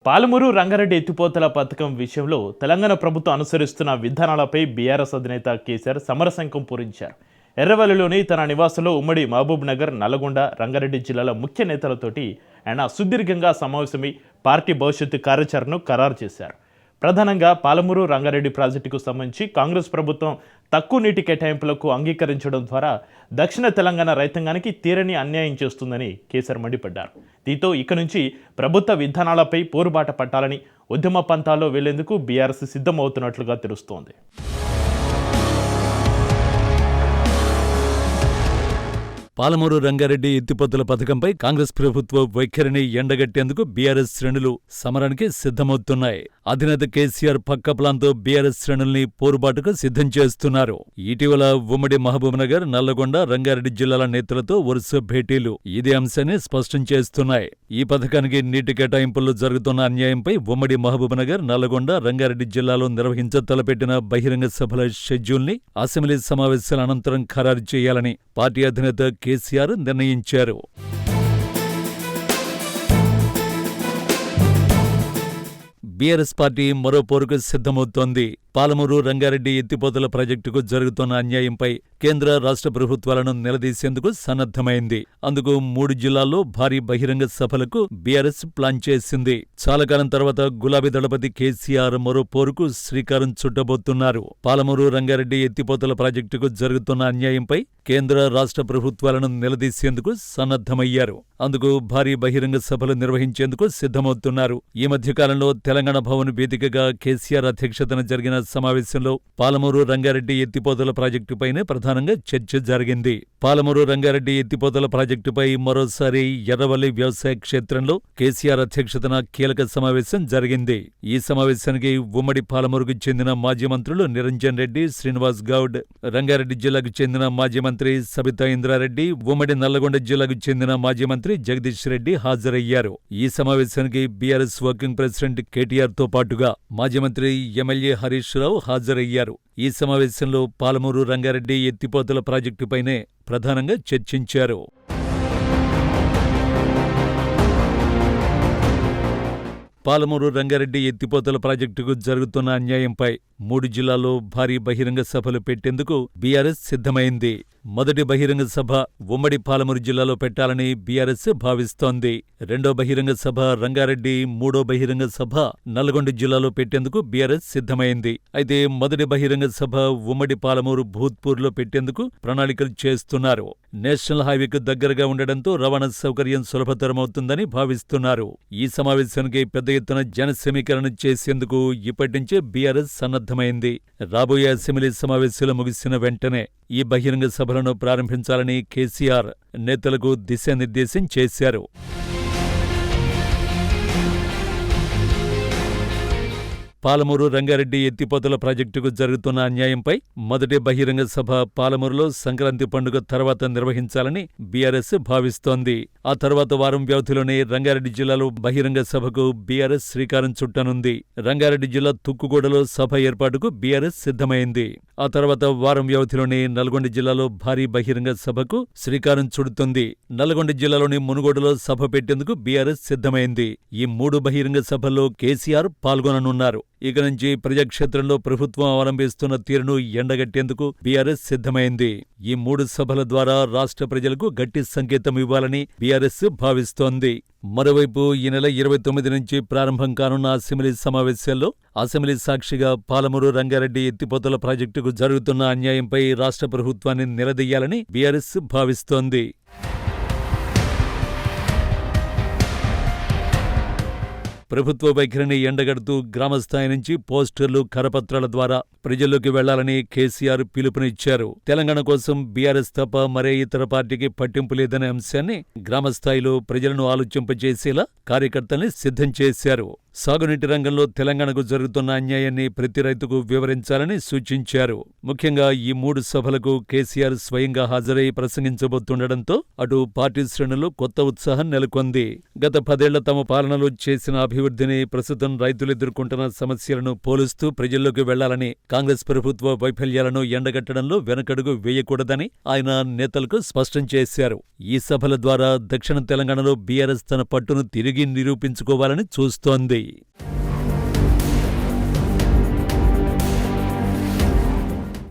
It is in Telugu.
పాలమూరు రంగారెడ్డి ఎత్తిపోతల పథకం విషయంలో తెలంగాణ ప్రభుత్వం అనుసరిస్తున్న విధానాలపై బీఆర్ఎస్ అధినేత కేసీఆర్ సమరశంఖం పూరించారు. ఎర్రవల్లిలోని తన నివాసంలో ఉమ్మడి మహబూబ్ నగర్, నల్లగొండ, రంగారెడ్డి జిల్లాల ముఖ్య నేతలతోటి ఆయన సుదీర్ఘంగా సమావేశమై పార్టీ భవిష్యత్తు కార్యాచరణను ఖరారు చేశారు. ప్రధానంగా పాలమూరు రంగారెడ్డి ప్రాజెక్టుకు సంబంధించి కాంగ్రెస్ ప్రభుత్వం తక్కువ నీటి కేటాయింపులకు అంగీకరించడం ద్వారా దక్షిణ తెలంగాణ రైతాంగానికి తీరని అన్యాయం చేస్తుందని కేసీఆర్ మండిపడ్డారు. దీంతో ఇక నుంచి ప్రభుత్వ విధానాలపై పోరుబాట పట్టాలని ఉద్యమ పంథాల్లో వెళ్లేందుకు బీఆర్ఎస్ సిద్ధమవుతున్నట్లుగా తెలుస్తోంది. పాలమూరు రంగారెడ్డి ఎత్తిపోతల పథకంపై కాంగ్రెస్ ప్రభుత్వ వైఖరిని ఎండగట్టేందుకు బీఆర్ఎస్ శ్రేణులు సమరానికి సిద్ధమవుతున్నాయి. అధినేత కేసీఆర్ పక్క ప్లాన్తో బీఆర్ఎస్ శ్రేణుల్ని పోరుబాటుకు సిద్ధం చేస్తున్నారు. ఇటీవల ఉమ్మడి మహబూబ్నగర్, నల్లగొండ, రంగారెడ్డి జిల్లాల నేతలతో వరుస భేటీలు ఇదే అంశాన్ని స్పష్టం చేస్తున్నాయి. ఈ పథకానికి నీటి కేటాయింపుల్లో జరుగుతున్న అన్యాయంపై ఉమ్మడి మహబూబ్నగర్, నల్లగొండ, రంగారెడ్డి జిల్లాలో నిర్వహించ తలపెట్టిన బహిరంగ సభల షెడ్యూల్ని అసెంబ్లీ సమావేశాల అనంతరం ఖరారు చేయాలని పార్టీ అధినేత కేసీఆర్ నిర్ణయించారు. బీఆర్ఎస్ పార్టీ మరో పోరుకు సిద్ధమవుతోంది. పాలమూరు రంగారెడ్డి ఎత్తిపోతల ప్రాజెక్టుకు జరుగుతున్న అన్యాయంపై కేంద్ర రాష్ట్ర ప్రభుత్వాలను నిలదీసేందుకు సన్నద్ధమైంది. అందుకు 3 జిల్లాల్లో భారీ బహిరంగ సభలకు బీఆర్ఎస్ ప్లాన్ చేసింది. చాలా కాలం తర్వాత గులాబీ దళపతి కేసీఆర్ మరో పోరుకు శ్రీకారం చుట్టబోతున్నారు. పాలమూరు రంగారెడ్డి ఎత్తిపోతల ప్రాజెక్టుకు జరుగుతున్న అన్యాయంపై కేంద్ర రాష్ట్ర ప్రభుత్వాలను నిలదీసేందుకు సన్నద్ధమయ్యారు. అందుకు భారీ బహిరంగ సభలు నిర్వహించేందుకు సిద్ధమవుతున్నారు. ఈ మధ్యకాలంలో తెలంగాణ భవన్ వేదికగా కేసీఆర్ అధ్యక్షతన జరిగిన సమావేశంలో పాలమూరు రంగారెడ్డి ఎత్తిపోతల ప్రాజెక్టుపైనే ప్రధానంగా చర్చ జరిగింది. పాలమూరు రంగారెడ్డి ఎత్తిపోతల ప్రాజెక్టుపై మరోసారి ఎర్రవల్లి వ్యవసాయ క్షేత్రంలో కేసీఆర్ అధ్యక్షతన కీలక సమావేశం జరిగింది. ఈ సమావేశానికి ఉమ్మడి పాలమూరుకు చెందిన మాజీ మంత్రులు నిరంజన్ రెడ్డి, శ్రీనివాస్ గౌడ్, రంగారెడ్డి జిల్లాకు చెందిన మాజీ మంత్రి సబితా ఇంద్రారెడ్డి, ఉమ్మడి నల్లగొండ జిల్లాకు చెందిన మాజీ మంత్రి జగదీష్ రెడ్డి హాజరయ్యారు. ఈ సమావేశానికి బీఆర్ఎస్ వర్కింగ్ ప్రెసిడెంట్ కేటీఆర్ తో పాటుగా మాజీ మంత్రి ఎమ్మెల్యే హరీష్ రావు హాజరయ్యారు. ఈ సమావేశంలో పాలమూరు రంగారెడ్డి ఎత్తిపోతల ప్రాజెక్టుపైనే ప్రధానంగా చర్చించారు. పాలమూరు రంగారెడ్డి ఎత్తిపోతల ప్రాజెక్టుకు జరుగుతున్న అన్యాయంపై 3 జిల్లాల్లో భారీ బహిరంగ సభలు పెట్టేందుకు బీఆర్ఎస్ సిద్ధమైంది. మొదటి బహిరంగ సభ ఉమ్మడి పాలమూరు జిల్లాలో పెట్టాలని బీఆర్ఎస్ భావిస్తోంది. రెండో బహిరంగ సభ రంగారెడ్డి, మూడో బహిరంగ సభ నల్గొండ జిల్లాలో పెట్టేందుకు బీఆర్ఎస్ సిద్ధమైంది. అయితే మొదటి బహిరంగ సభ ఉమ్మడి పాలమూరు భూత్పూర్లో పెట్టేందుకు ప్రణాళికలు చేస్తున్నారు. నేషనల్ హైవేకు దగ్గరగా ఉండడంతో రవాణా సౌకర్యం సులభతరమవుతుందని భావిస్తున్నారు. ఈ సమావేశానికి పెద్ద ఎత్తున జన సమీకరణ చేసేందుకు ఇప్పటినుంచే బీఆర్ఎస్ సన్నద్ధమైంది. రాబోయే అసెంబ్లీ సమావేశాలు ముగిసిన వెంటనే ఈ బహిరంగ సభలను ప్రారంభించాలని కేసీఆర్ నేతలకు దిశానిర్దేశం చేశారు. పాలమూరు రంగారెడ్డి ఎత్తిపోతల ప్రాజెక్టుకు జరుగుతున్న అన్యాయంపై మొదటి బహిరంగ సభ పాలమూరులో సంక్రాంతి పండుగ తర్వాత నిర్వహించాలని బీఆర్ఎస్ భావిస్తోంది. ఆ తర్వాత వారం వ్యవధిలోనే రంగారెడ్డి జిల్లాలో బహిరంగ సభకు బీఆర్ఎస్ శ్రీకారం చుట్టనుంది. రంగారెడ్డి జిల్లా తుక్కుగూడలో సభ ఏర్పాటుకు బీఆర్ఎస్ సిద్ధమైంది. ఆ తర్వాత వారం వ్యవధిలోనే నల్గొండ జిల్లాలో భారీ బహిరంగ సభకు శ్రీకారం చుడుతుంది. నల్గొండ జిల్లాలోని మునుగోడులో సభ పెట్టేందుకు బీఆర్ఎస్ సిద్ధమైంది. ఈ 3 బహిరంగ సభల్లో కేసీఆర్ పాల్గొననున్నారు. ఇక నుంచి ప్రజాక్షేత్రంలో ప్రభుత్వం అవలంబిస్తున్న తీరును ఎండగట్టేందుకు బీఆర్ఎస్ సిద్ధమైంది. ఈ 3 సభల ద్వారా రాష్ట్ర ప్రజలకు గట్టి సంకేతం ఇవ్వాలని బీఆర్ఎస్ భావిస్తోంది. మరోవైపు ఈ నెల 29 నుంచి ప్రారంభం కానున్న అసెంబ్లీ సమావేశాల్లో అసెంబ్లీ సాక్షిగా పాలమూరు రంగారెడ్డి ఎత్తిపోతల ప్రాజెక్టుకు జరుగుతున్న అన్యాయంపై రాష్ట్ర ప్రభుత్వాన్ని నిలదీయాలని బీఆర్ఎస్ భావిస్తోంది. ప్రభుత్వ వైఖరిని ఎండగడుతూ గ్రామస్థాయి నుంచి పోస్టర్లు, కరపత్రాల ద్వారా ప్రజల్లోకి వెళ్లాలని కేసీఆర్ పిలుపునిచ్చారు. తెలంగాణ కోసం బీఆర్ఎస్ తప్ప మరే ఇతర పార్టీకి పట్టింపు లేదనే అంశాన్ని గ్రామస్థాయిలో ప్రజలను ఆలోచింపజేసేలా కార్యకర్తల్ని సిద్ధం చేశారు. సాగునీటి రంగంలో తెలంగాణకు జరుగుతున్న అన్యాయాన్ని ప్రతి రైతుకు వివరించాలని సూచించారు. ముఖ్యంగా ఈ 3 సభలకు కేసీఆర్ స్వయంగా హాజరై ప్రసంగించబోతుండటంతో అటు పార్టీ శ్రేణుల్లో కొత్త ఉత్సాహం నెలకొంది. గత 10 ఏళ్ల తమ పాలనలో చేసిన అభివృద్ధిని, ప్రస్తుతం రైతులు ఎదుర్కొంటున్న సమస్యలను పోలుస్తూ ప్రజల్లోకి వెళ్లాలని, కాంగ్రెస్ ప్రభుత్వ వైఫల్యాలను ఎండగట్టడంలో వెనకడుగు వేయకూడదని ఆయన నేతలకు స్పష్టం చేశారు. ఈ సభల ద్వారా దక్షిణ తెలంగాణలో బీఆర్ఎస్ తన పట్టును తిరిగి నిరూపించుకోవాలని చూస్తోంది.